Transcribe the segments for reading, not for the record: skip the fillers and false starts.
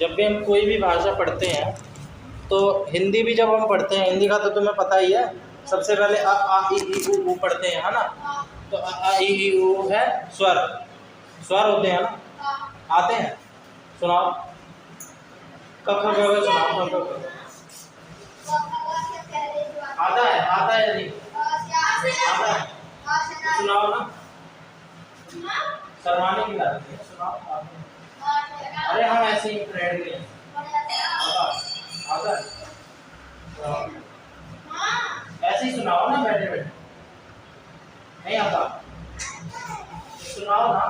जब भी हम कोई भी भाषा पढ़ते हैं तो हिंदी भी जब हम पढ़ते हैं, हिंदी का तो तुम्हें पता ही है, सबसे पहले अ आ इ उ पढ़ते हैं, है ना। तो अ आ इ उ है स्वर, स्वर होते हैं ना, आते हैं। सुनाओ क ख ग घ सुनाओ, क ख ग घ। आता है या नहीं? आता है, सुनाओ ना, शर्माने की बात नहीं है, सुनाओ आप। अरे हम ऐसे ही फ्रेंडली हैं। आता है, ऐसे ही सुनाओ ना बैठे बैठे। नहीं आता, सुनाओ ना,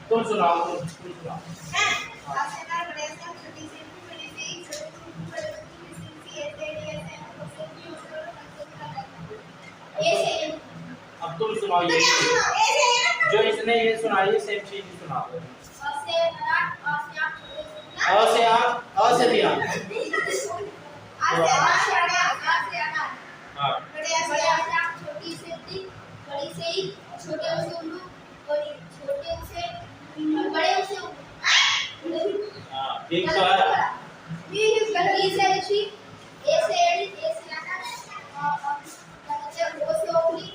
तुम सुनाओ, तुम सुनाओ। अब तुम सुनाओ ये, जो इसने ये सुनाई सेम चीज सुनाओ। अ से आँख, अ से भी आँख। हाँ छोटी से ती, बड़ी से ई, छोटे से उल्लू, छोटे से बड़े से ठीक तो है। ई से ऋषि, ए से एड़ी, ए से आटा, ओ से ओखली।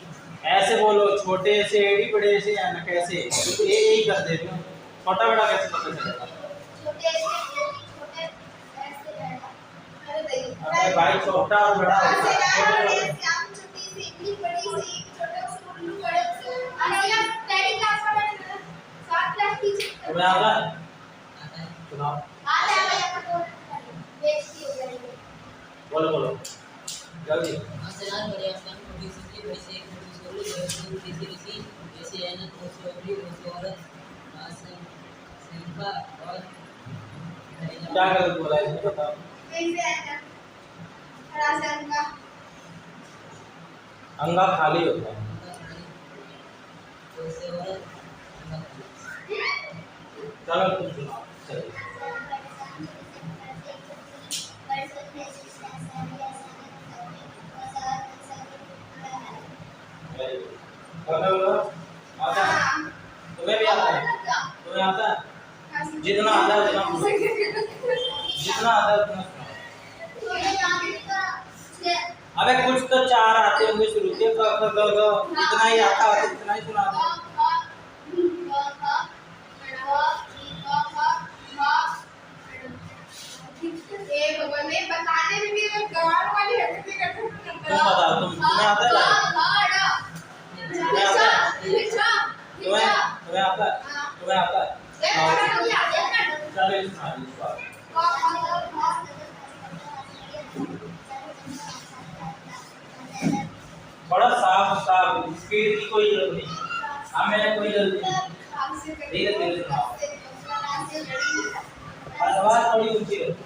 ऐसे बोलो, छोटे से एड़ी, बड़े से आना, कैसे ये यही कर देते हो, छोटा बड़ा कैसे पता चलेगा? छोटे से एड़ी, छोटे ऐसे ऐसा। अरे भाई छोटा और बड़ा होता है, छोटे बड़े। छोटी से इतनी बड़ी से छोटे से उल्लू बड़े से। अरे यार पहली क्लास का मैंने 7 क्लास की। तुम्हें आता है? सुनाओ। आता है भैया का बोल, बेइज्जती हो जाएगी। बोलो बोलो जल्दी। आसमान बड़े आसमान छोटी सी वैसे छोटी सी छोटी सी जैसे है ना, तो ओपरी वैसे औरत सिंपा और क्या गलत बोला है बताओ। कैसे है हरा से अंगा, अंगा खाली होता है। वैसे औरत चलो तुम सुनाओ। चलिए आता है? तुम्हें भी आता है? तुम्हें आता है? जितना आता है उतना बोलो। जितना आता है उतना सुनाओ। अबे कुछ तो 4 आते होंगे शुरू से, जितना ही आता है उतना ही सुना दो। बताने में भी गवार वाली हरकतें करते हैं। तुम बताओ, तुम्हें आता है? तुम्हें आता है? तुम्हें आता है? तुम्हें आता है? चलो इस बात बड़ा साफ साफ, स्पीड की कोई जरूरत नहीं, हमें कोई जरूरत नहीं। धीरे धीरे सुनाओ, आवाज थोड़ी ऊंची रखो।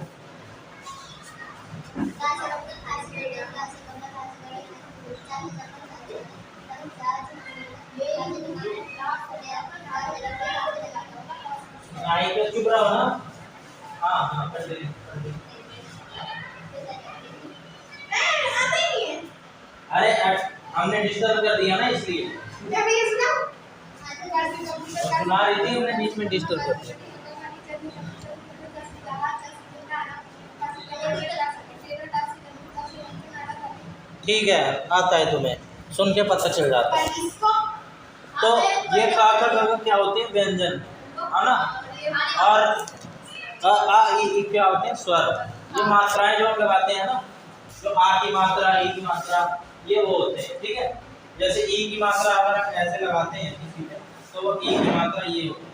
चुप रहो ना। हाँ हाँ कंटिन्यू। अरे हमने डिस्टर्ब कर दिया ना इसलिए। सुना रही थी, हमने बीच में डिस्टर्ब कर दिया। ठीक है, आता है तुम्हें, सुन के पता चल जाता है। तो ये का क्या होते हैं? व्यंजन, है ना। और अ आ इ क्या होते हैं? स्वर। ये मात्राएं जो हम लगाते हैं ना, जो आ की मात्रा, ई की मात्रा, ये वो होते हैं, ठीक है। जैसे ई की मात्रा अगर हम ऐसे लगाते हैं किसी में, तो वो ई की मात्रा ये होती है,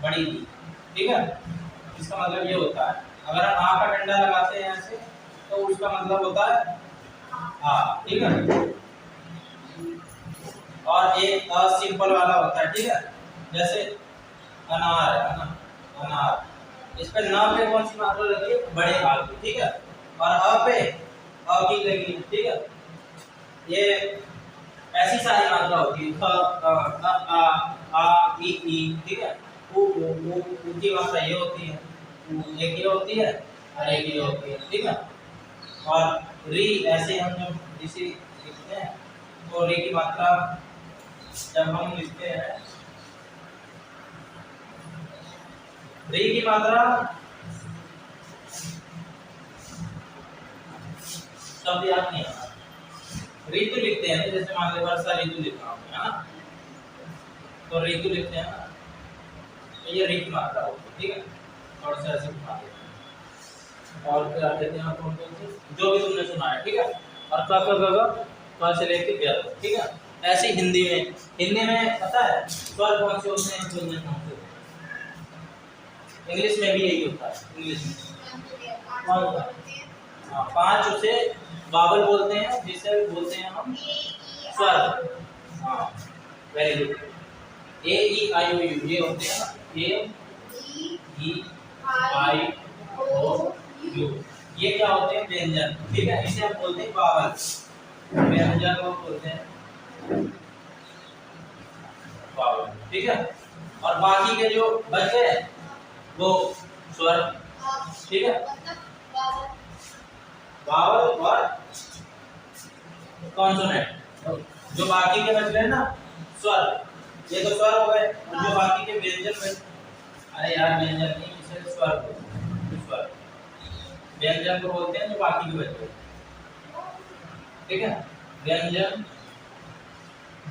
बड़ी ई, ठीक है। इसका मतलब ये होता है, अगर हम आ का डंडा लगाते हैं ऐसे, तो उसका मतलब होता है आ, ठीक है। और एक सिंपल वाला होता है, ठीक है। जैसे अनार है ना, अनार, इस पे न पे कौन सी मात्रा लगी है? बड़े आ की, ठीक है। और अ पे अ की लगी है, ठीक है। ये ऐसी सारी मात्रा होती है, आ ई, ठीक है। उ की मात्रा ये होती है, एक ये होती है और एक ये होती है, ठीक है। और री ऐसे हम जब इसे लिखते हैं, तो री की मात्रा जब हम लिखते हैं, री की मात्रा शब्द याद नहीं आता। ऋतु लिखते हैं ना, जैसे मान लो वर्षा ऋतु लिखा हमने, है ना, तो ऋतु लिखते हैं ना, तो ये ऋतु मात्रा होती है, ठीक है, थोड़ा सा ऐसे उठा देते हैं। और क्या कहते हैं कौन कौन से, जो भी तुमने सुना है, ठीक है। और क से लेके गया, ठीक है। ऐसे हिंदी में पता है स्वर कौन से होते हैं, व्यंजन कौन से होते हैं। इंग्लिश में भी यही होता है, इंग्लिश में कौन होता है? हाँ, 5 उसे वावल बोलते हैं, जिसे बोलते हैं हम स्वर। हाँ, very good. A E I O U ये होते हैं ना, ए ई आई ओ यू, ये क्या होते हैं? व्यंजन, ठीक है। इसे हम बोलते हैं वावल, व्यंजन को बोलते हैं वावल, ठीक है। और बाकी के जो बच गए वो स्वर, ठीक है। वावल और कॉन्सोनेंट, जो बाकी के बच गए ना स्वर, ये तो स्वर हो गए। और जो बाकी के व्यंजन बचे, अरे यार व्यंजन नहीं, इसे स्वर बोलते हैं, स्वर। व्यंजन को बोलते हैं जो बाकी के बच गए, ठीक है। व्यंजन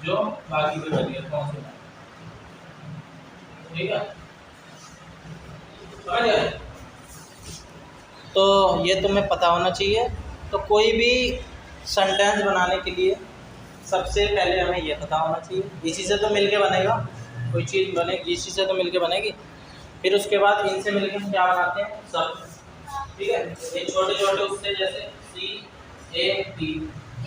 जो बाकी के बच गए, कॉन्सोनेंट, ठीक है, समझ गए? तो ये तुम्हें पता होना चाहिए। तो कोई भी सेंटेंस बनाने के लिए सबसे पहले हमें ये पता होना चाहिए, इसी से तो मिलके बनेगा, कोई चीज़ बनेगी इसी से तो मिलके बनेगी। फिर उसके बाद इनसे मिलके हम क्या बनाते हैं? शब्द, ठीक है। ये छोटे छोटे उससे जैसे सी ए टी,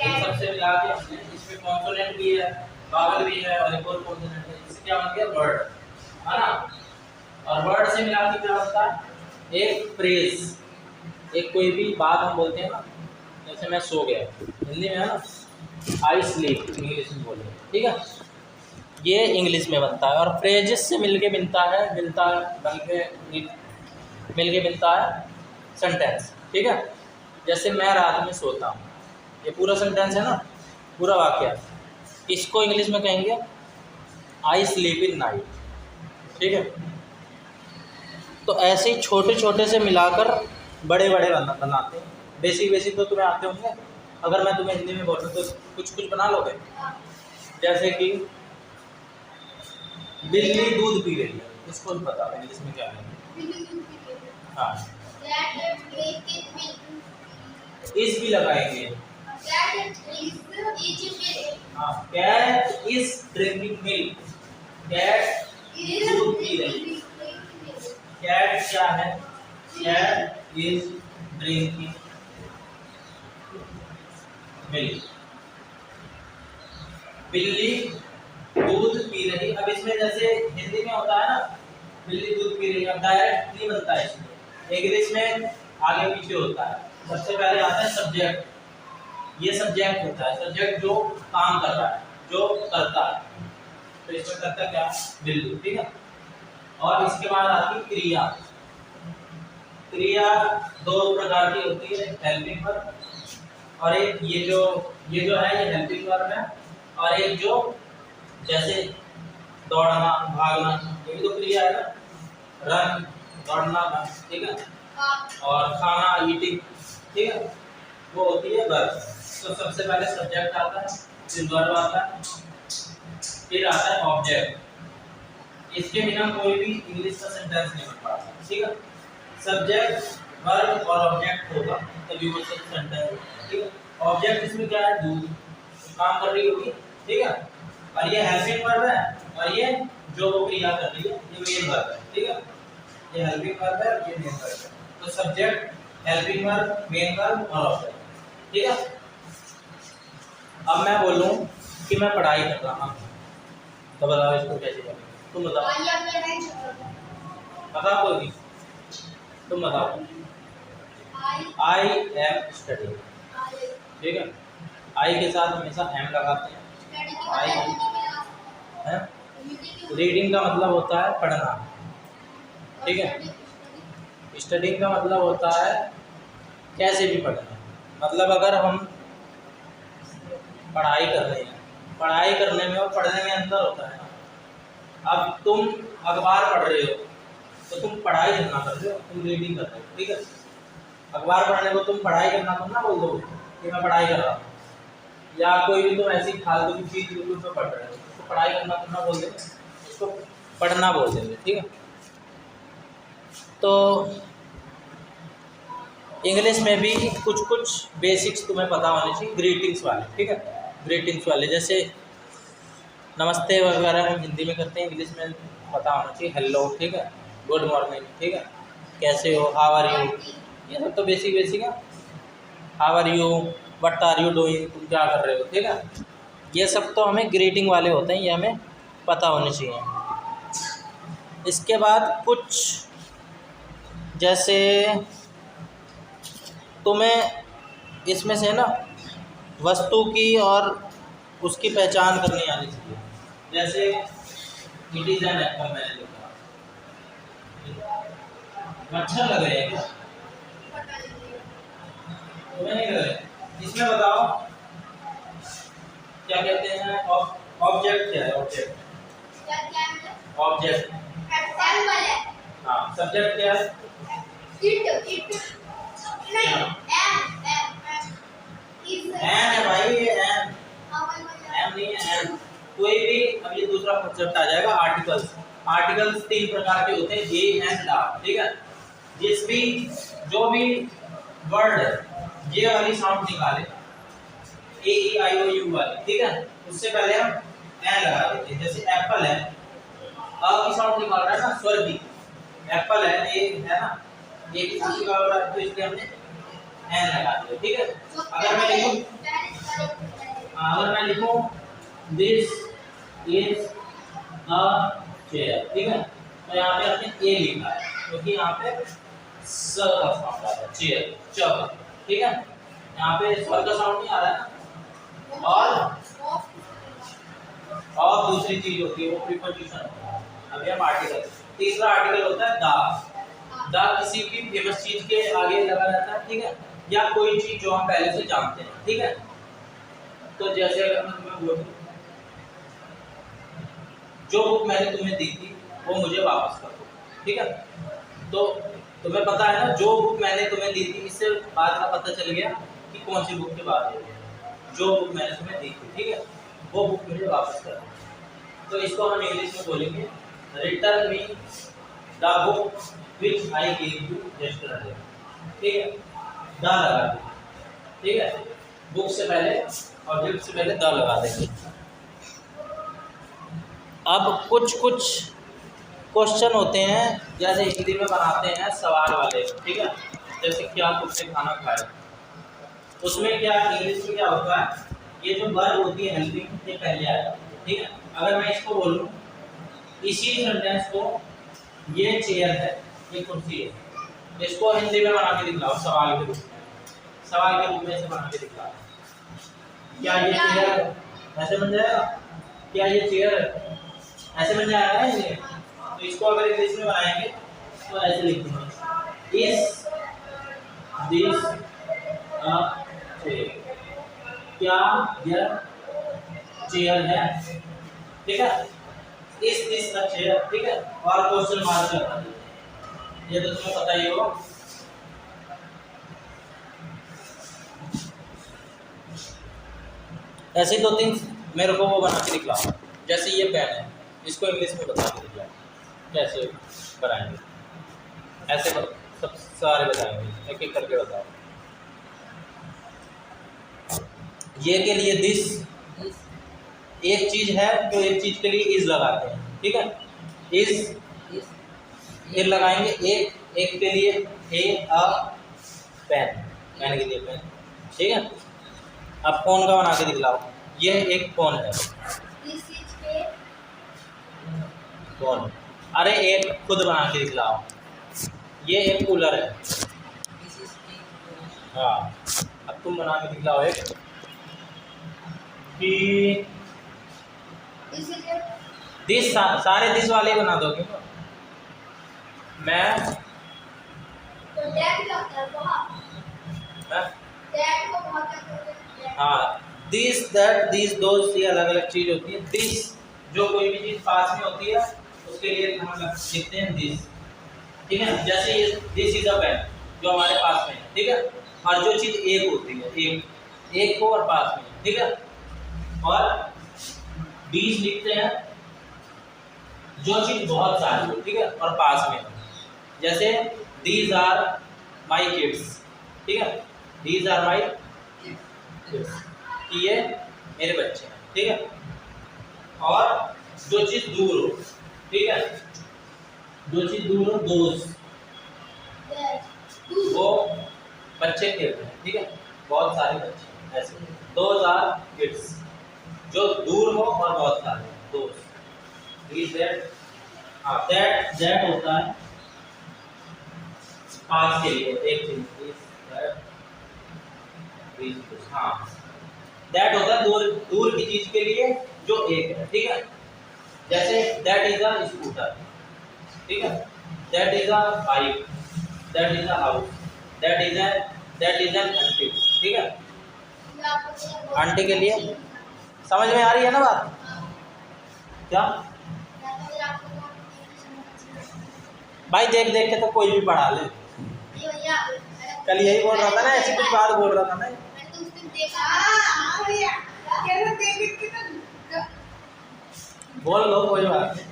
इन सबसे मिला के हमने, इसमें कॉन्सोनेंट भी है, वावल भी है, और एक और कॉन्सोनेंट है, इससे क्या बन गया? वर्ड, है ना। और वर्ड से मिला के क्या बनता है? एक फ्रेज, एक कोई भी बात हम बोलते हैं ना, जैसे मैं सो गया, हिंदी में है ना, आई स्लीप, इंग्लिश में बोले, ठीक है। ये इंग्लिश में बनता है। और फ्रेजेस से मिलके मिलता है सेंटेंस, ठीक है। जैसे मैं रात में सोता हूँ, ये पूरा सेंटेंस है ना, पूरा वाक्य। इसको इंग्लिश में कहेंगे आई स्लीप इन नाइट, ठीक है। तो ऐसे ही छोटे छोटे से मिलाकर बड़े बड़े बनाते हैं। बेसिक तो तुम्हें आते होंगे। अगर मैं तुम्हें हिंदी में बोलूँ तो कुछ बना लोगे। जैसे कि बिल्ली दूध पी रही है, इसको भी पता है इंग्लिश में क्या है? हाँ, इस भी लगाएंगे। हाँ, cat is drinking milk, cat दूध पी रही है। कैट क्या है? कैट इज ड्रिंकिंग मिल्क, बिल्ली दूध पी रही। अब इसमें जैसे हिंदी में होता है ना, बिल्ली दूध पी रही है, अब डायरेक्ट नहीं बनता है इसमें, इंग्लिश में आगे पीछे होता है। सबसे पहले आता है सब्जेक्ट, ये सब्जेक्ट होता है, सब्जेक्ट जो काम कर रहा है, जो करता है। तो इसमें करता क्या? बिल्ली, ठीक है। और इसके बाद आती है क्रिया। क्रिया 2 प्रकार की होती है, हेल्पिंग वर्ब और एक ये जो है ये हेल्पिंग वर्ब है, और एक जो जैसे दौड़ना, भागना, ये भी तो क्रिया है ना, रन, दौड़ना, ठीक है। और खाना, ईटिंग, ठीक है, वो होती है वर्ब। तो सबसे पहले सब्जेक्ट आता है, फिर वर्ब आता है, फिर आता है ऑब्जेक्ट। इसके बिना कोई भी इंग्लिश का सेंटेंस नहीं बन पाता, ठीक है। सब्जेक्ट, वर्ब और ऑब्जेक्ट होगा तभी वो सेंटेंस, ठीक है। ऑब्जेक्ट इसमें क्या है? दूध, काम कर रही होगी, ठीक है। और ये हेल्पिंग वर्ब है, और ये जो वो क्रिया कर रही है ये मेन वर्ब है, ठीक है। ये हेल्पिंग वर्ब है, ये मेन वर्ब है। तो subject, helping verb, main verb और ऑब्जेक्ट, ठीक है। अब मैं बोलूं कि मैं पढ़ाई कर रहा हूँ, तो बताओ इसको कैसे करें? तुम बताओ, बताओ कोई, तुम बताओ। आई एम स्टडी, ठीक है। आई के साथ हमेशा एम लगाते हैं। आई है, रीडिंग का मतलब होता है पढ़ना, ठीक है। स्टडिंग का मतलब होता है कैसे भी पढ़ना, मतलब अगर हम पढ़ाई कर रहे हैं, पढ़ाई करने में और पढ़ने में अंतर होता है ना। अब तुम अखबार पढ़ रहे हो तो तुम पढ़ाई करना कर रहे हो, तुम रीडिंग कर रहे हो, ठीक है। अखबार पढ़ने को तुम पढ़ाई करना तुम ना बोल दो, कि मैं पढ़ाई कर रहा हूँ, या कोई भी तुम ऐसी फालतू की चीज़ यूट्यूब पे पढ़ रहे हो, उसको पढ़ाई करना बोल देंगे, उसको पढ़ना बोल देंगे, ठीक है। तो इंग्लिश में भी कुछ कुछ बेसिक्स तुम्हें पता होने चाहिए, ग्रीटिंग्स वाले, ठीक है। ग्रीटिंग्स वाले जैसे नमस्ते वगैरह हम हिंदी में करते हैं, इंग्लिश में पता होना चाहिए हेलो, ठीक है, गुड मॉर्निंग, ठीक है, कैसे हो, हाउ आर यू, ये सब तो बेसिक है। How are you, what are you doing, तुम क्या कर रहे हो, ठीक है। ये सब तो हमें ग्रीटिंग वाले होते हैं, ये हमें पता होने चाहिए। इसके बाद कुछ जैसे तुम्हें इसमें से ना वस्तु की और उसकी पहचान करनी आनी चाहिए। जैसे इट इज एन एप्पल, मैंने लिखा, मच्छर लग रहे हैं क्या? तुम्हें नहीं लग रहे? इसमें बताओ क्या कहते हैं, ऑब्जेक्ट क्या है, ऑब्जेक्ट, ऑब्जेक्ट, हाँ, सब्जेक्ट क्या है, एन है भाई, ये एन, एम नहीं है, एन। कोई भी, अब ये दूसरा कॉन्सेप्ट आ जाएगा, आर्टिकल्स। आर्टिकल्स 3 प्रकार के होते हैं, ए एंड दा, ठीक है। जो भी वर्ड ये वाली साउंड निकाले, ए ई आई ओ यू वाली, ठीक है, उससे पहले हम एन लगा देते हैं। जैसे एप्पल है, अ की साउंड निकाल रहा है ना, स्वर की, एप्पल है, ए है ना, ए की साउंड निकाल रहा है, तो इसलिए हमने एन लगा दिया, ठीक है। अगर मैं लिखूं दिस इज अ चेयर, ठीक है, तो यहाँ पे हमने ए लिखा है क्योंकि यहाँ पे स का साउंड आ रहा है, चेयर, च, ठीक है, यहाँ पे स्वर का साउंड नहीं आ रहा है ना। और दूसरी चीज होती है वो प्रीपोजिशन होता है। अभी हम आर्टिकल, तीसरा आर्टिकल होता है दा। दा किसी भी फेमस चीज के आगे लगा रहता है, ठीक है, या कोई चीज जो हम पहले से जानते हैं, ठीक है। तो जैसे अगर मैं तुम्हें बोलूं जो बुक मैंने तुम्हें दी थी वो मुझे वापस कर दो, ठीक है, तो तुम्हें पता है ना जो बुक मैंने तुम्हें दी थी, इससे बात का पता चल गया कि कौन सी बुक की बात है। जो बुक मैंने तुम्हें दी थी, ठीक है, वो बुक मुझे वापस कर दो। तो इसको हम इंग्लिश में बोलेंगे return me the book which I gave you yesterday, ठीक है, द लगा देंगे, ठीक है, बुक से पहले और गिफ्ट से पहले द लगा देंगे। अब कुछ क्वेश्चन होते हैं जैसे हिंदी में बनाते हैं सवाल वाले, ठीक है, जैसे क्या तुमने खाना खाया, उसमें क्या इंग्लिश में क्या होता है, ये जो वर्ब होती है हेल्पिंग, ये पहले आएगा, ठीक है। अगर मैं इसको बोलूं इसी सेंटेंस को, ये चेयर है, ये कुर्सी है, इसको हिंदी में बना के दिखलाओ सवाल के रूप में, सवाल के रूप में ऐसे बना के दिखलाओ, क्या ये चेयर, ऐसे बन जाएगा, क्या ये चेयर ऐसे बन जाएगा ना ये। तो इसको अगर इंग्लिश में बनाएंगे तो ऐसे लिखेंगे इज दिस अ चेयर, क्या यह चेयर है, ठीक है, इज दिस अ चेयर, ठीक है, और क्वेश्चन मार्क करना है, ये तो तुम्हें पता ही होगा। ऐसे 2-3 मेरे को वो बना के दिखलाओ। जैसे ये पेन है, इसको इंग्लिश में बता के दिखलाओ कैसे बनाएंगे, ऐसे सब सारे बताएंगे, एक एक करके बताओ। ये के लिए दिस, एक चीज है तो एक चीज के लिए इज लगाते हैं, ठीक है, इज फिर लगाएंगे एक के लिए अ पेन, पेन के लिए पेन, ठीक है। अब फोन का बना के दिखलाओ, ये एक फोन है, फोन, अरे एक खुद बना के दिखलाओ, ये एक कूलर है, हाँ, अब तुम बना के दिखलाओ एक कि दिस, सारे दिस वाले बना दोगे मैं हाँ, दिस दैट दिस दोस्त, ये अलग अलग चीज होती है। दिस जो कोई भी चीज पास में होती है उसके लिए हम लिखते हैं दिस, ठीक है। जैसे ये दिस इज अ पेन जो हमारे पास में है, ठीक है, और जो चीज एक होती है, एक एक को और पास में, ठीक है। और 20 लिखते हैं जो चीज बहुत सारी हो, ठीक है, और पास में हो। जैसे दीज आर माई किड्स, ठीक है, दीज आर माई किड्स, ये मेरे बच्चे हैं, ठीक है। और जो चीज दूर हो, ठीक है, जो चीज दूर हो, दोस्त, वो बच्चे खेल रहे हैं, ठीक है, बहुत सारे बच्चे, ऐसे दोज आर किड्स, जो दूर हो और बहुत सारे दोस्त। दैट, हाँ दैट होता है पास के लिए, एक चीज, हाँ दैट होता है दूर दूर की चीज के लिए जो एक है, ठीक है। जैसे दैट इज अ स्कूटर, ठीक है, that is a bike, that is a house, that is an aunty, ठीक है। आंटी के लिए समझ में आ रही है ना बात? क्या भाई देख देख के तो कोई भी पढ़ा ले। कल यही बोल रहा था ना, ऐसी कुछ बात बोल रहा था ना। बोल लो, कोई बात नहीं।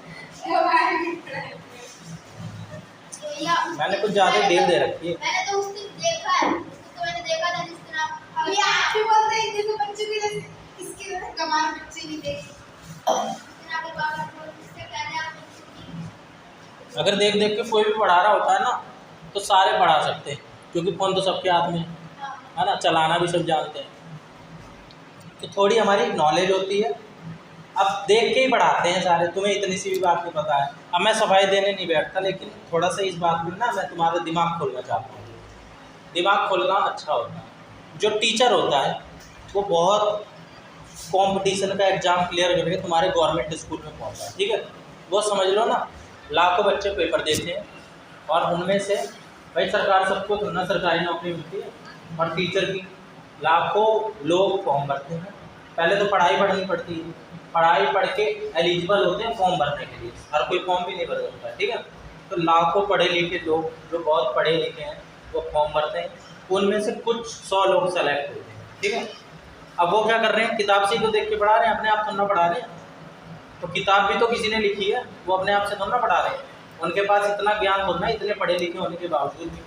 मैंने कुछ ज्यादा देर दे रखी है। मैंने तो उस दिन देखा है, उसको मैंने देखा था जिस दिन आप अभी आप भी बोलते हैं जैसे बच्चे भी जैसे इसके कमाल बच्चे नहीं देखे, जिस आपके बाबा को इससे कहने आप अगर देख देख के कोई भी पढ़ा रहा होता है ना तो सारे पढ़ा सकते हैं, क्योंकि फोन तो सबके हाथ में है ना, चलाना भी सब जानते हैं। तो थोड़ी हमारी नॉलेज होती है, अब देख के ही पढ़ाते हैं सारे। तुम्हें इतनी सी भी बात नहीं पता है। अब मैं सफाई देने नहीं बैठता, लेकिन थोड़ा सा इस बात में ना मैं तुम्हारा दिमाग खोलना चाहता हूँ। दिमाग खोलना अच्छा होता है। जो टीचर होता है वो बहुत कंपटीशन का एग्ज़ाम क्लियर करके तुम्हारे गवर्नमेंट स्कूल में पहुँचा है, ठीक है। वो समझ लो ना, लाखों बच्चे पेपर देते हैं और उनमें से भाई सरकार सबको तो ना सरकारी नौकरी मिलती है, और टीचर की लाखों लोग फॉर्म भरते हैं। पहले तो पढ़ाई पढ़नी पड़ती है, पढ़ाई पढ़ के एलिजिबल होते हैं फॉर्म भरने के लिए। हर कोई फॉर्म भी नहीं भर सकता है, ठीक है। तो लाखों पढ़े लिखे लोग जो बहुत पढ़े लिखे हैं वो फॉर्म भरते हैं, उनमें से कुछ 100 लोग सेलेक्ट होते हैं, ठीक है। अब वो क्या कर रहे हैं, किताब से ही तो देख के पढ़ा रहे हैं, अपने आप तो ना पढ़ा रहे हैं। तो किताब भी तो किसी ने लिखी है, वो अपने आप से तो ना पढ़ा रहे हैं। उनके पास इतना ज्ञान होना, इतने पढ़े लिखे होने के बावजूद भी।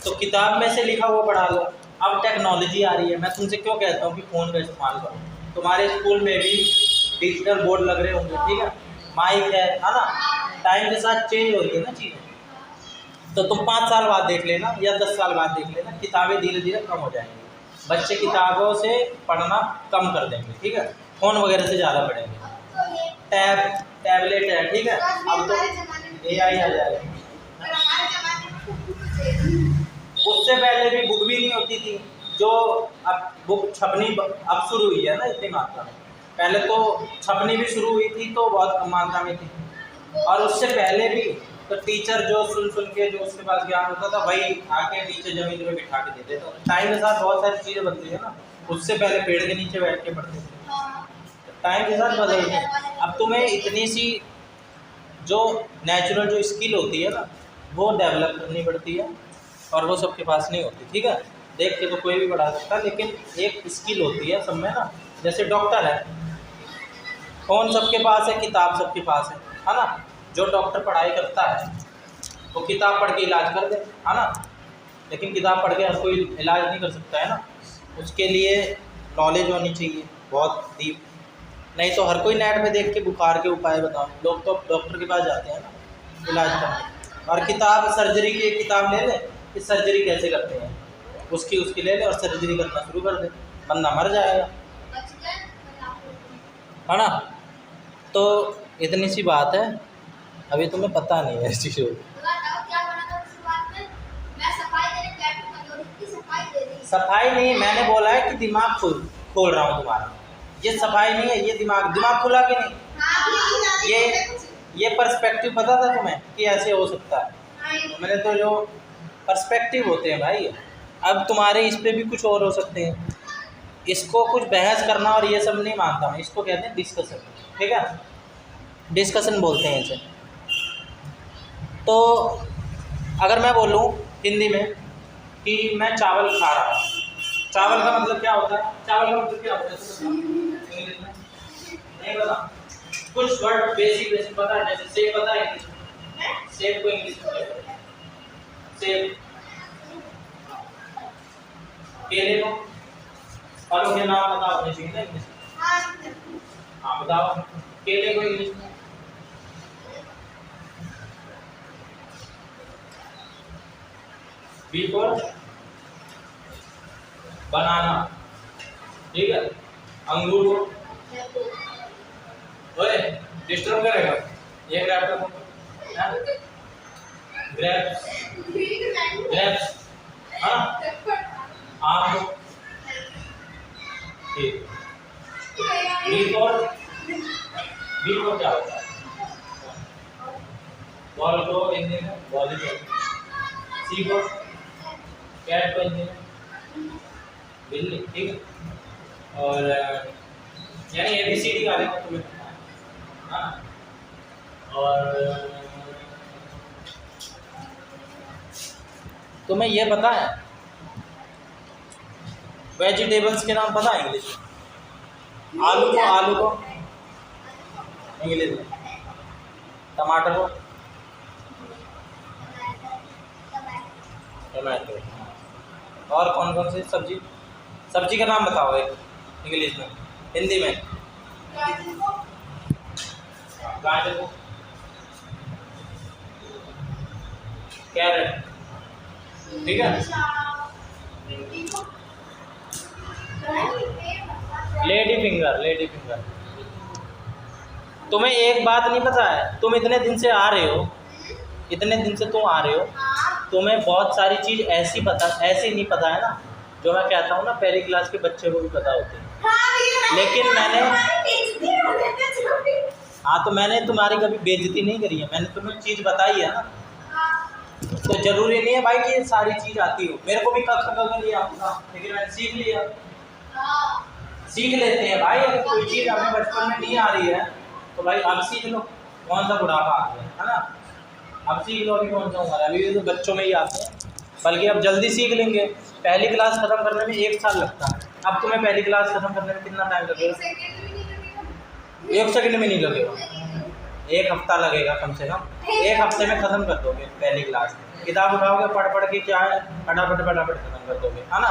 तो किताब में से लिखा वो पढ़ा लो। अब टेक्नोलॉजी आ रही है, मैं तुमसे क्यों कहता हूँ कि फ़ोन का इस्तेमाल करो। तुम्हारे स्कूल में भी डिजिटल बोर्ड लग रहे होंगे, ठीक है, माइक है ना। टाइम के साथ चेंज हो रही है ना चीज़ें। तो तुम 5 साल बाद देख लेना या 10 साल बाद देख लेना, किताबें धीरे धीरे कम हो जाएंगी। बच्चे किताबों से पढ़ना कम कर देंगे, ठीक है, फ़ोन वगैरह से ज़्यादा पढ़ेंगे। टैबलेट है, ठीक है, अब तो AI आ जाएगा। उससे पहले भी बुक भी नहीं होती थी, जो अब बुक छपनी अब शुरू हुई है ना इतनी मात्रा में। पहले तो छपनी भी शुरू हुई थी तो बहुत कम मात्रा में थी, और उससे पहले भी तो टीचर जो सुन के जो उसके पास ज्ञान होता था वही आके नीचे ज़मीन में बिठा के देते थे। टाइम के साथ बहुत सारी चीज़ें बदली है ना। उससे पहले पेड़ के नीचे बैठ के पढ़ते थे, टाइम के साथ बदल गए। अब तुम्हें इतनी सी जो नेचुरल जो स्किल होती है ना वो डेवलप करनी पड़ती है, और वो सबके पास नहीं होती, ठीक है। देख के तो कोई भी पढ़ा सकता है, लेकिन एक स्किल होती है सब में ना। जैसे डॉक्टर है, फ़ोन सबके पास है, किताब सबके पास है ना। जो डॉक्टर पढ़ाई करता है वो किताब पढ़ के इलाज कर दे, है ना, लेकिन किताब पढ़ के हर कोई इलाज नहीं कर सकता है ना। उसके लिए नॉलेज होनी चाहिए बहुत डीप, नहीं तो हर कोई नेट में देख के बुखार के उपाय बताओ। लोग तो डॉक्टर के पास जाते हैं ना इलाज करने। और किताब सर्जरी की एक किताब ले ले कि सर्जरी कैसे करते हैं, उसकी ले ले और सर्जरी करना शुरू कर दे, बंदा मर जाएगा, है ना। तो इतनी सी बात है, अभी तुम्हें पता नहीं है इस चीज़ को। सफाई नहीं, मैंने बोला है कि दिमाग खोल रहा हूँ तुम्हारा। ये सफाई नहीं है, ये दिमाग खुला कि नहीं। ये पर्सपेक्टिव पता था तुम्हें कि ऐसे हो सकता है। मैंने तो जो पर्सपेक्टिव होते हैं भाई, अब तुम्हारे इस पे भी कुछ और हो सकते हैं। इसको कुछ बहस करना और ये सब नहीं मानता मैं, इसको कहते हैं डिस्कशन, ठीक है, डिस्कशन बोलते हैं इसे। तो अगर मैं बोलूँ हिंदी में कि मैं चावल खा रहा हूँ, चावल का मतलब क्या होता है? चावल का मतलब क्या होता है इंग्लिश में? नहीं पता? कुछ वर्ड बेसिक पता है, जैसे सेब पता है इंग्लिश में? सेब को इंग्लिश में क्या कहते हैं? सेब। केले को? फलों के नाम पता होने चाहिए ना इंग्लिश में। हाँ बताओ, केले को इंग्लिश में? बी फॉर बनाना, ठीक है। अंगूर को? ओए डिस्टर्ब करेगा ये ग्रैप को? ग्रेप्स, ग्रेप्स, हाँ। आम को? ठीक। बी फॉर क्या होता है? बॉल को हिंदी में वॉलीबॉल। सी फॉर कैट को हिंदी में बिल्ली, ठीक है। और यानी ABCD का आगे तुम्हें पता है, हाँ। और तुम्हें ये पता है वेजिटेबल्स के नाम पता है इंग्लिश में? आलू को इंग्लिश में? टमाटर को? टमाटो। और कौन कौन सी सब्जी का नाम बताओ एक इंग्लिश में, हिंदी में? गाजर को? कैरेट, ठीक है। Lady finger. तुम्हें एक बात नहीं पता है? तुम इतने दिन से आ रहे हो, तुम्हें बहुत सारी चीज ऐसी नहीं पता है ना, जो मैं कहता हूँ ना पहली क्लास के बच्चे को भी पता होती है। लेकिन मैंने तुम्हारी कभी बेइज्जती नहीं करी है, मैंने तुम्हें चीज बताई है ना। तो जरूरी नहीं है भाई कि ये सारी चीज आती हो। मेरे को भी कख ग नहीं आता, लेकिन मैंने सीख लिया। सीख लेते हैं भाई, अगर कोई चीज हमें बचपन में नहीं आ रही है तो भाई अब सीख लो। कौन सा बुढ़ापा आ गया है ना, अब सीख लो। अभी कौन सा उम्र है, अभी तो बच्चों में ही आते हैं, बल्कि अब जल्दी सीख लेंगे। पहली क्लास खत्म करने में 1 साल लगता है, अब तुम्हें पहली क्लास खत्म करने में कितना टाइम लगेगा? 1 सेकंड में नहीं लगेगा, 1 हफ्ता लगेगा कम से कम। 1 हफ्ते में खत्म कर दोगे पहली क्लास। किताब उठाओगे, पढ़ के क्या है, फटाफट खत्म कर दोगे, है ना।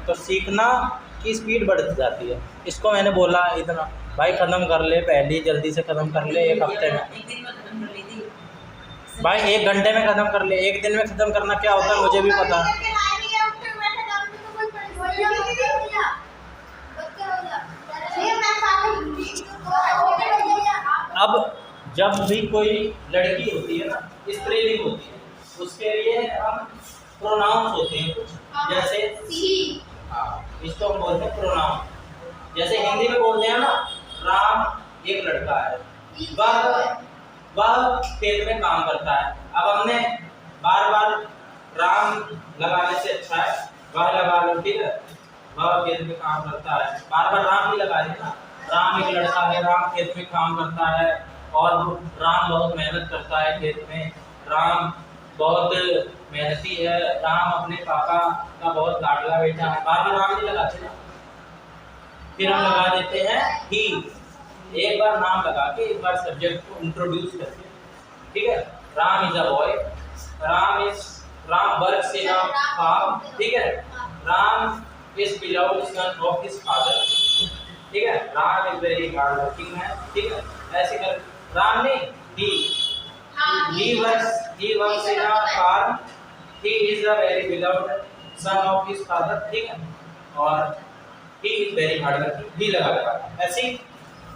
तो सीखना की स्पीड बढ़ जाती है। इसको मैंने बोला इतना भाई खत्म कर ले पहली, जल्दी से खत्म कर ले 1 हफ्ते में। भाई 1 घंटे में खत्म कर ले, 1 दिन में खत्म करना क्या होता है मुझे भी पता है। अब जब भी कोई लड़की होती है ना, स्त्रीलिंग होती है, उसके लिए हम प्रोनाउंस होते हैं कुछ, जैसे इसको हम बोलते हैं प्रोनाउन। जैसे हिंदी में बोलते हैं ना, राम एक लड़का है, वह खेत में काम करता है। अब हमने बार बार राम लगाने से अच्छा है वह लगा लो, ठीक है। वह खेत में काम करता है, बार बार राम ही लगा देना। राम एक लड़का है, राम खेत में काम करता है, और राम बहुत मेहनत करता है खेत में, राम बहुत मेहनती है, राम अपने पापा का बहुत लाडला बेटा है। बार बार राम नहीं लगाते ना, फिर हम लगा देते हैं ही। एक बार नाम लगा के, एक बार सब्जेक्ट को इंट्रोड्यूस करके, ठीक है। Ram is a boy, Ram works in a farm, ठीक है। Ram is beloved son of his father, ठीक है। Ram is very hard working man, ठीक है। ऐसे कर, राम ने he works in a farm, he is a very beloved son of his father, ठीक है। और he is very hard working, he लगा ऐसी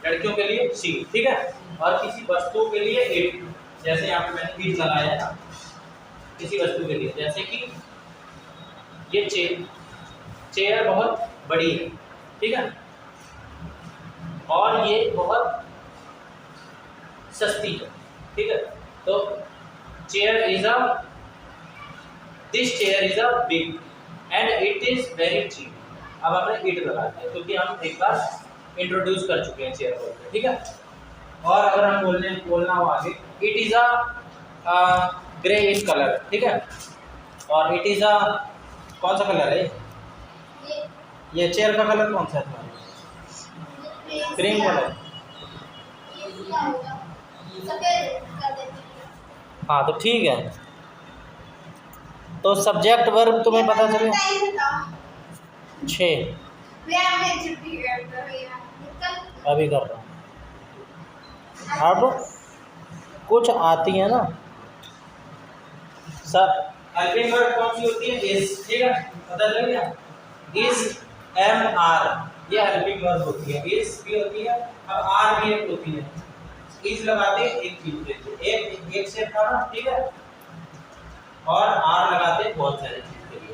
लड़कियों के लिए सी, ठीक है। और किसी वस्तु के लिए इट, जैसे यहाँ पे मैंने इट लगाया है ना, किसी वस्तु के लिए, जैसे कि ये चेयर बहुत बड़ी है, ठीक है, और ये बहुत सस्ती है, ठीक है। तो this chair is a big and it is very cheap. अब हमने इट लगा दिया क्योंकि हम एक बार इंट्रोड्यूस कर चुके हैं चेयर को, ठीक है। और अगर हम बोलना हो आगे, it is a grey in colour, ठीक है। और इट इज अ, कौन सा कलर है? ये चेयर का कलर कौन सा है तुम्हारा? Cream colour. हाँ तो ठीक है। तो सब्जेक्ट वर्ब तुम्हें पता चले 6 अभी कर रहा हूँ। अब कुछ आती है ना सब। हेल्पिंग वर्ब कौन सी होती है? इज, ठीक है, पता चल गया। इज एम आर ये हेल्पिंग वर्ब होती है। इज भी होती है, अब आर भी एक होती है। इज लगाते एक चीज के लिए, एक से था ना, ठीक है, और आर लगाते बहुत सारी चीज के लिए।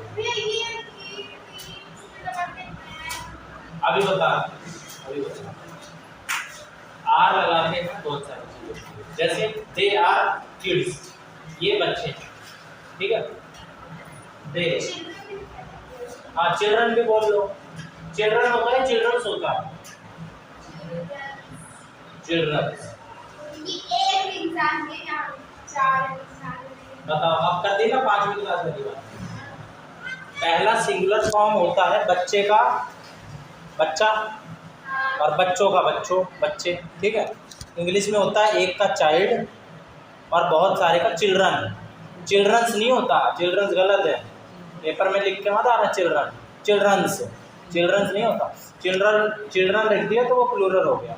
अभी बता आर लगाते हैं बहुत सारी चीजों के लिए। जैसे दे आर किड्स, ये बच्चे हैं, ठीक है। दे, हाँ चिल्ड्रन भी बोल लो। चिल्ड्रन होता है, चिल्ड्रंस होता है, चिल्ड्रंस। बताओ अब कर दी ना 5वीं क्लास वाली बात। पहला सिंगुलर फॉर्म होता है बच्चे का बच्चा और बच्चों का बच्चों बच्चे, ठीक है। इंग्लिश में होता है एक का चाइल्ड और बहुत सारे का चिल्ड्रन। चिल्ड्रंस नहीं होता, चिल्ड्रंस गलत है, पेपर में लिख के मत आना चिल्ड्रन, चिल्ड्रंस, चिल्ड्रंस नहीं होता। चिल्ड्रन लिख दिया तो वो प्लूरल हो गया।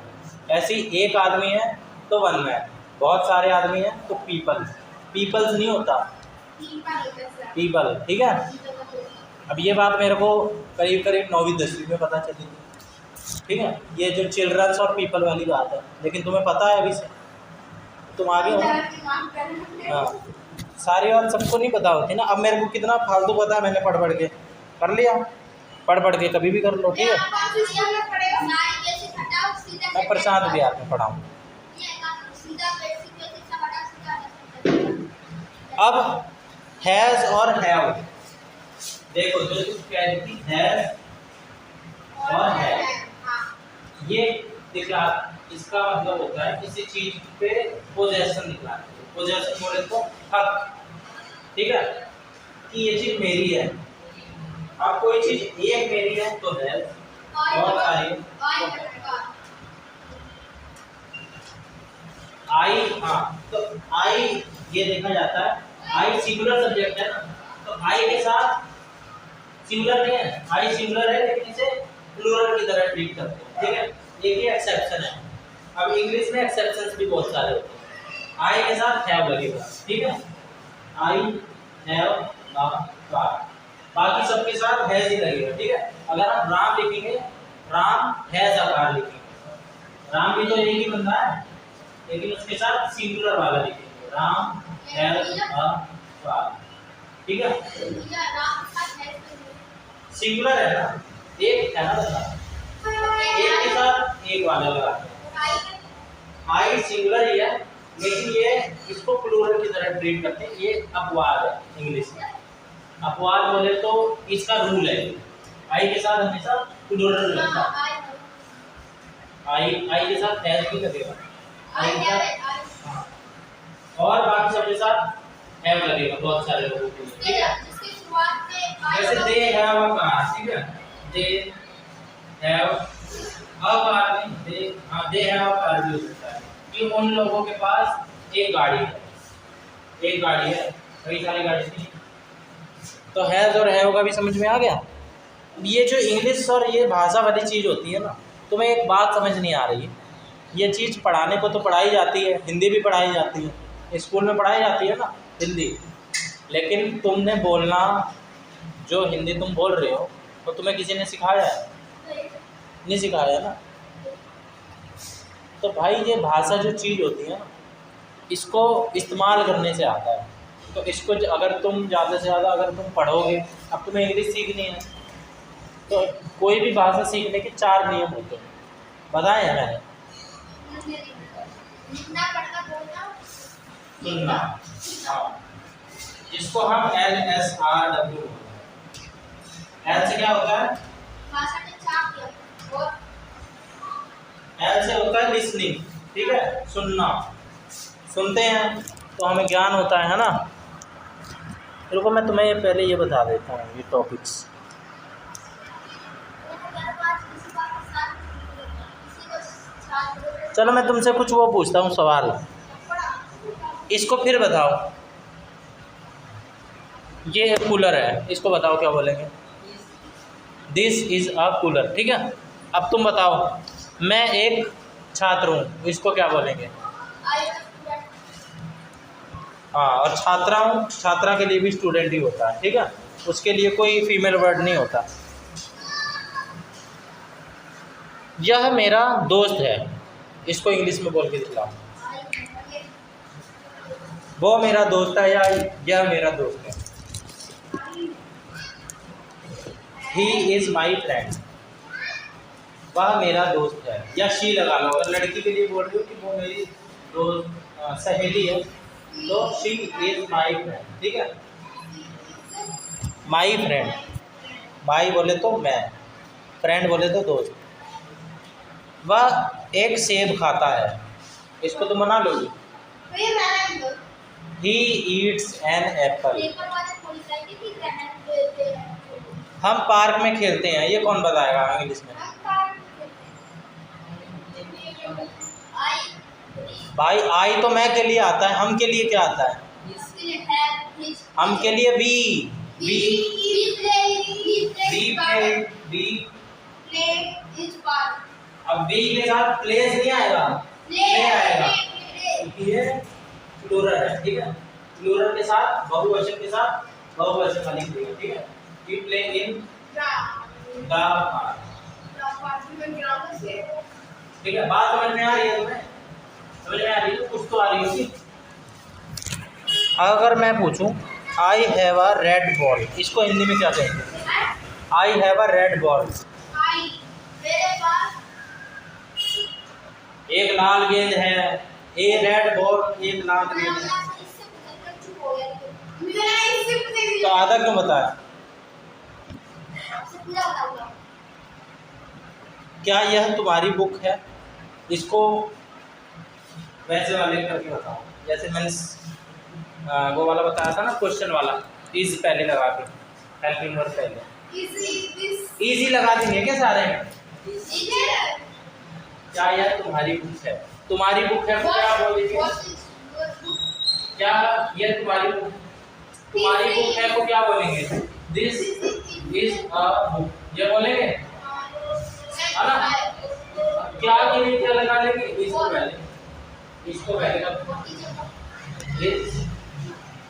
ऐसे ही एक आदमी है तो वन मैन, बहुत सारे आदमी हैं तो पीपल्स, पीपल्स नहीं होता, पीपल, ठीक है। अब ये बात मेरे को करीब करीब 9वीं 10वीं में पता चली थी, ठीक है, ये जो चिल्ड्रंस और पीपल वाली बात है, लेकिन तुम्हें पता है अभी से, तुम आगे हो। हाँ सारी बात सबको नहीं पता होती ना। अब मेरे को कितना फालतू पता है, मैंने पढ़ के कर लिया, पढ़ के कभी भी कर लो, ठीक है। मैं प्रशांत बिहार में पढ़ाऊँ। अब हैज़ और हैव देखो, जो कहती हैज़ और हैव, ये दिखला, इसका मतलब होता है किसी चीज पे पोजेशन दिखलाना। पोजेशन बोले तो हक, ठीक है, कि ये चीज मेरी है। अब कोई चीज एक मेरी है तो हैज़, बहुत सारी आई, हाँ तो आई ये देखा जाता है, आई सिंगुलर सब्जेक्ट है ना, तो आई के साथ सिंगुलर नहीं है, आई सिंगुलर है लेकिन इसे प्लूरल की तरह ट्रीट करते हैं, ठीक है। एक ये एक्सेप्शन है। अब इंग्लिश में एक्सेप्शंस भी बहुत सारे होते हैं। आई के साथ हैव लगेगा, ठीक है, आई हैव कार, बाकी सबके साथ हैज ही लगेगा, ठीक है। अगर आप राम लिखेंगे, राम हैज अ कार लिखेंगे, राम भी तो एक ही बंदा है, लेकिन उसके साथ सिंगुलर वाला लिखेंगे, राम हैज अ कार, ठीक है। सिंगुलर है ना, एक है ना बंदा, एक के साथ एक वाला लगाते हैं। आई सिंगुलर ही है लेकिन ये इसको प्लूरल की तरह ट्रीट करते हैं, ये अपवाद है इंग्लिश में। अपवाद बोले तो इसका रूल है, आई के साथ हमेशा प्लूरल लगता है। आई के साथ हैज भी लगेगा, आई के साथ, हाँ, और बाकी सबके साथ हैव लगेगा, बहुत सारे लोगों के लिए, ठीक है। जैसे दे हैव अ कार, ठीक है, दे हैव अ कार नहीं, दे हैव अ कार भी हो सकता है कि उन लोगों के पास एक गाड़ी है, एक गाड़ी है, कई सारी गाड़ी नहीं। तो हैज और हैव का भी समझ में आ गया। ये जो इंग्लिश और ये भाषा वाली चीज़ होती है ना, तुम्हें एक बात समझ नहीं आ रही है, ये चीज़ पढ़ाने को तो पढ़ाई जाती है, हिंदी भी पढ़ाई जाती है, स्कूल में पढ़ाई जाती है ना हिंदी, लेकिन तुमने बोलना, जो हिंदी तुम बोल रहे हो, तो तुम्हें किसी ने सिखाया है? नहीं सिखाया ना। तो भाई ये भाषा जो चीज़ होती है ना, इसको इस्तेमाल करने से आता है। तो इसको अगर तुम ज़्यादा से ज़्यादा अगर तुम पढ़ोगे, अब तुम्हें इंग्लिश सीखनी है तो कोई भी भाषा सीखने के 4 नियम होते हैं, बताए हैं मैंने। सुनना, हाँ, इसको हम LSRW, एल से क्या होता है? एल से होता है लिसनिंग, ठीक है, सुनना, सुनते हैं तो हमें ज्ञान होता है ना। रुको मैं तुम्हें पहले ये बता देता हूँ ये टॉपिक्स। चलो मैं तुमसे कुछ वो पूछता हूँ सवाल, इसको फिर बताओ। ये एक कूलर है, इसको बताओ क्या बोलेंगे? दिस इज़ अ कूलर, ठीक है। अब तुम बताओ, मैं एक छात्र हूँ, इसको क्या बोलेंगे? हाँ, और छात्रा हूँ, छात्रा के लिए भी स्टूडेंट ही होता है, ठीक है, उसके लिए कोई फीमेल वर्ड नहीं होता। यह मेरा दोस्त है, इसको इंग्लिश में बोल के दिखाओ। वो मेरा दोस्त है या यह मेरा दोस्त है? ही इज़ माई फ्रेंड, वह मेरा दोस्त है, या शी लगा लो। अगर लड़की के लिए बोल रही हो कि वो मेरी दोस्त सहेली है तो शी इज़ माई फ्रेंड, ठीक है। माई फ्रेंड, माई बोले तो मैं, फ्रेंड बोले तो दोस्त। वह एक सेब खाता है, इसको तो बना लोगी। He eats an apple. हम पार्क में खेलते हैं, ये कौन बताएगा इंग्लिश में? भाई आई तो मैं के लिए आता है, हम के लिए क्या आता है? हम के लिए बी, बी अब बी के साथ प्लेस नहीं आएगा, प्ले आएगा, क्योंकि ये प्लूरल है, ठीक है। प्लूरल के साथ बहुवचन के साथ बहुवचन वाली क्रिया, ठीक है। We play in the park, ठीक है। बात समझ में आ रही है तुम्हें? समझ में आ रही है? कुछ तो आ रही है। अगर मैं पूछूं I have a red ball, इसको हिंदी में क्या कहेंगे? I have a red ball, एक लाल गेंद है। ए रेड बॉल, एक लाल गेंद है। तो आधा क्यों बताया? क्या यह तुम्हारी बुक है? इसको वैसे वाले करके बताओ, जैसे मैंने वो वाला बताया था ना, क्वेश्चन वाला, इज पहले लगा के, हेल्पिंग वर्ब पहले। इजी लगा देंगे क्या सारे में? क्या यह तुम्हारी बुक है? तुम्हारी बुक है तो क्या बोलेंगे? क्या यह तुम्हारी बुक, तुम्हारी बुक है तो क्या बोलेंगे? दिस इज अ बुक, ये बोलेंगे, है ना? क्या के लिए क्या लगा लेंगे? इसको पहले, इसको पहले का दिस,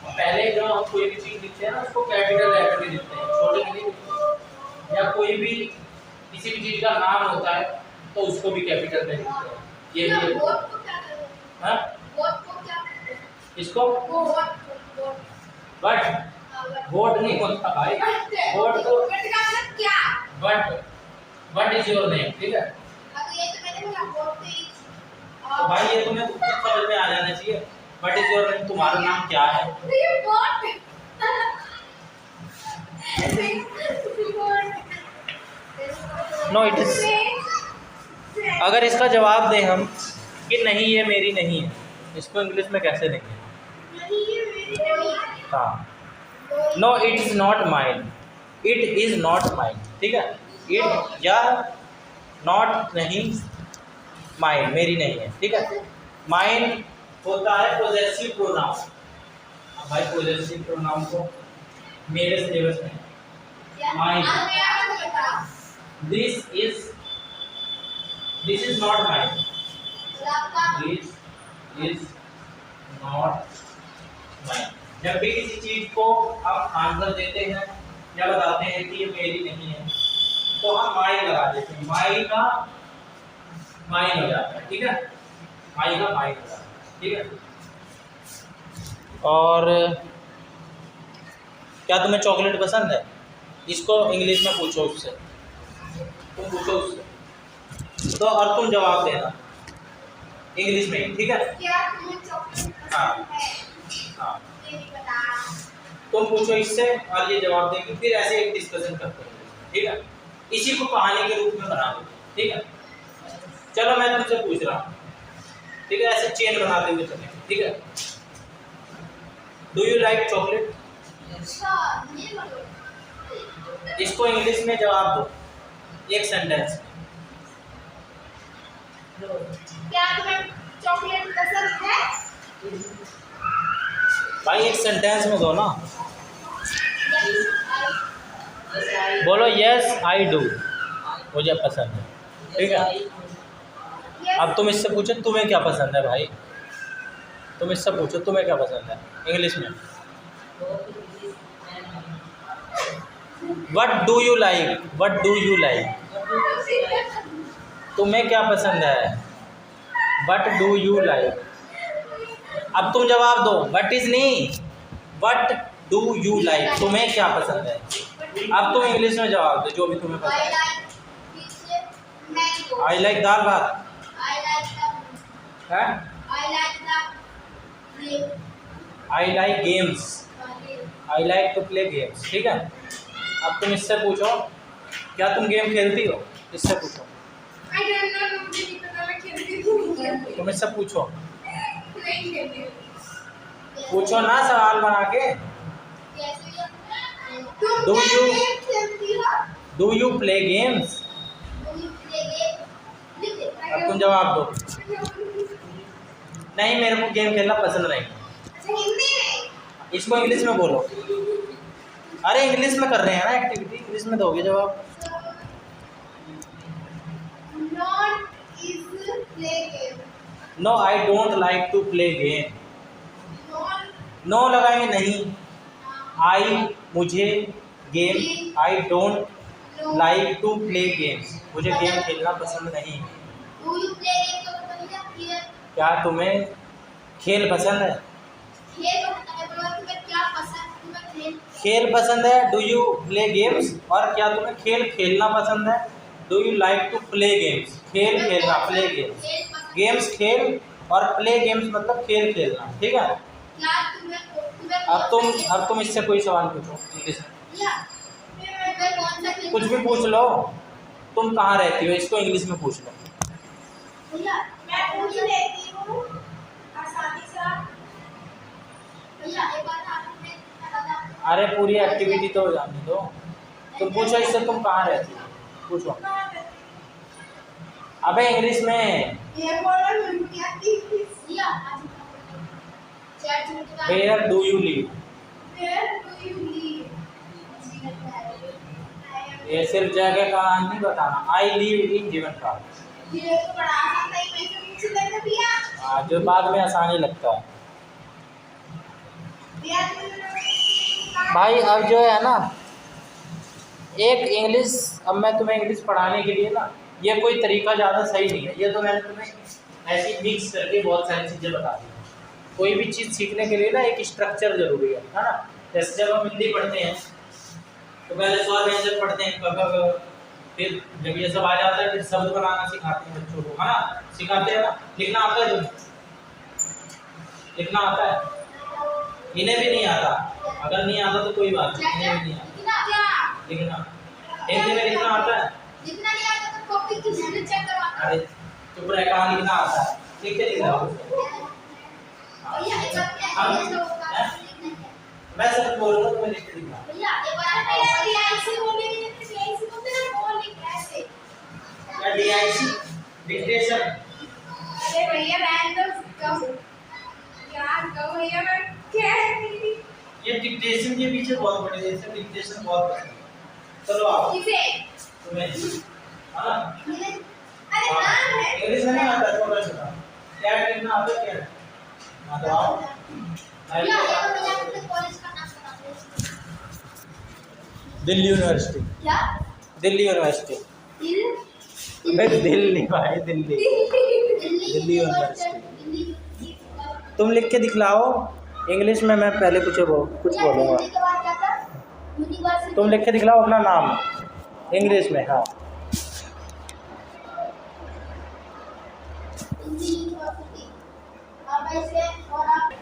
पहले जो हम कोई भी चीज लिखते हैं ना उसको कैपिटल लेटर में लिखते हैं, छोटे में नहीं लिखते। या कोई भी किसी भी चीज का नाम होता है तो उसको भी कैपिटल में लिखते हैं। ये भी हाँ, इसको बट वोट नहीं होता भाई, वोट तो बट इज योर नेम, ठीक है। तो भाई ये तुम्हें समझ में आ जाना चाहिए, बट इज योर नेम, तुम्हारा नाम क्या है? No it is. अगर इसका जवाब दें हम कि नहीं ये मेरी नहीं है, इसको इंग्लिश में कैसे देंगे? हाँ, no it is not mine, it is not mine, ठीक है। इट या नॉट नहीं, माइन मेरी नहीं है, ठीक है। माइन होता है पोजेसिव प्रोनाउन। अब भाई पोजेसिव प्रोनाउन को मेरे सिलेबस में mine, this is not mine, this is not mine. जब भी किसी चीज को हम आंसर देते हैं या बताते हैं कि ये मेरी नहीं है तो हम माइन लगा देते हैं, माइन का माइन हो जाता है, ठीक है। माइन का माइन हो जाता है, ठीक है। और क्या तुम्हें चॉकलेट पसंद है? इसको इंग्लिश में पूछो उससे, तुम पूछो उससे तो, और तुम जवाब देना इंग्लिश में, ठीक है। क्या तुम्हें चॉकलेट हाँ पसंद है? हाँ, ये नहीं पता। तुम पूछो इससे और ये जवाब देंगे, फिर ऐसे एक डिस्कशन करते हैं, ठीक है। इसी को कहानी के रूप में बना दो, ठीक है। चलो मैं तुमसे पूछ रहा हूँ, ठीक है, ऐसे चेन बनाते हुए चलेंगे, ठीक है। Do you like chocolate? अच्छा, ये बोलो। इसको इंग्लिश में जवाब दो एक सेंटेंस में। क्या क्या तुम्हें चॉकलेट पसंद है? भाई एक सेंटेंस में दो ना, Yes, I बोलो यस आई डू, मुझे पसंद है, ठीक है। Yes. अब तुम इससे पूछो तुम्हें क्या पसंद है भाई, तुम इससे पूछो तुम्हें क्या पसंद है इंग्लिश में। What do you like, what do you like, तुम्हें क्या पसंद है, व्हाट डू यू लाइक। अब तुम जवाब दो, व्हाट इज नहीं, व्हाट डू यू लाइक, तुम्हें क्या पसंद है। अब तुम इंग्लिश में जवाब दो जो भी तुम्हें I पसंद है। like mango. I like dal bhat I like the. है, I like the. Grape. I like games, I like to play games, ठीक है। अब तुम इससे पूछो क्या तुम गेम खेलती हो, इससे पूछो, I don't know. मुझे नहीं पता मैं खेलती हूँ। तुम इससे पूछो, नहीं खेलती हूँ। पूछो ना सवाल बना के। तुम Do क्या you- गेम खेलती हो? Do you play games, Do you play game? लिख दे। अब तुम जवाब दो। नहीं मेरे को गेम खेलना पसंद नहीं, अच्छा हिंदी में। इसको इंग्लिश में बोलो। अरे इंग्लिश में कर रहे हैं ना एक्टिविटी, इंग्लिश में दोगे जवाब। Not is play game. No I don't like to play game, Not no लगाएंगे नहीं, आई मुझे game, I don't like to play games, मुझे गेम खेलना पसंद नहीं। do you play game तो मतलब क्या क्या तुम्हें खेल पसंद है, खेल होता है बोलो तुम्हें क्या पसंद तुम्हें खेल खेल पसंद है, डू यू प्ले गेम्स, और क्या तुम्हें खेल खेलना पसंद है, do you like to play games, खेल खेलना, प्ले गेम्स, खेल पसंद गेम्स खेल और प्ले गेम्स मतलब खेल खेलना, ठीक है। क्या तुम्हें अब तुम इससे कोई सवाल पूछो इंग्लिश में, या तुम्हें कौन सा खेल कुछ भी पूछ लो। तुम कहाँ रहती हो इसको इंग्लिश में पूछ लो। भैया मैं पूछ लेती हूँ आसानी से भैया एक बात आपने बता अरे पूरी एक्टिविटी तो हो जाने दो, तुम पूछो इससे तुम कहाँ रहती हो, पूछो। अबे इंग्लिश में, ये बोलो क्या भैया चैट में where do you live, Where do you live? ये सिर्फ जगह का नाम नहीं बताना, आई लिव इन जीवन काल, ये तो बड़ा आसान था, मैं से पूछ लेते भैया जो बाद में आसानी लगता है। भैया भाई अब जो है ना एक इंग्लिश, अब मैं तुम्हें इंग्लिश पढ़ाने के लिए ना ये कोई तरीका ज़्यादा सही नहीं है, ये तो मैंने तुम्हें ऐसी मिक्स करके बहुत सारी चीज़ें बता दी। कोई भी चीज़ सीखने के लिए ना एक स्ट्रक्चर जरूरी है ना। जैसे जब हम हिंदी पढ़ते हैं तो पहले स्वर व्यंजन पढ़ते हैं, फिर जब ये सब आ जाता है फिर शब्द बनाना सिखाते हैं बच्चों को, है ना, सिखाते हैं ना। लिखना आता है तुम्हें, लिखना आता है, इन्हें भी नहीं आता, अगर नहीं आता तो कोई बात नहीं, इन्हें भी नहीं आता लिखना। हिंदी में लिखना आता है, जितना नहीं आता तो कॉपी की मेहनत चेक करवाता अरे चुप रह, कहाँ लिखना आता है, लिख के लिख रहा हूँ। भैया एक बार क्या मैं सब बोल रहा हूँ, तुम्हें लिख के लिखना। भैया एक बार डीआईसी बोलेंगे तो डीआईसी बोलते हैं बोल लिख ऐसे क्या डीआईसी, डिक्टेशन। अरे भैया रैंडम कम यार कम भैया मैं क्या ये डिक्टेशन के पीछे बहुत बड़ी है, इससे डिक्टेशन बहुत पसंद है। चलो आओ, किसे तुम्हें हाँ अरे नाम है इंग्लिश में नहीं आता, छोटा छोटा क्या लिखना आता है, क्या हाँ तो आओ। भैया ये तो मुझे अपने कॉलेज का नाम बता दो। दिल्ली यूनिवर्सिटी, क्या दिल्ली यूनिवर्सिटी, दिल मैं दिल्ली भाई, दिल्ली दिल्ली यूनिवर्सिटी। दिल्ली तुम लिख के दिखलाओ इंग्लिश में, मैं पहले कुछ बोलूँगा, दिल्ली के बाद क्या था यूनिवर्सिटी तुम लिख के दिखलाओ अपना नाम इंग्लिश में। हाँ दिल्ली यूनिवर्सिटी अब ऐसे और आप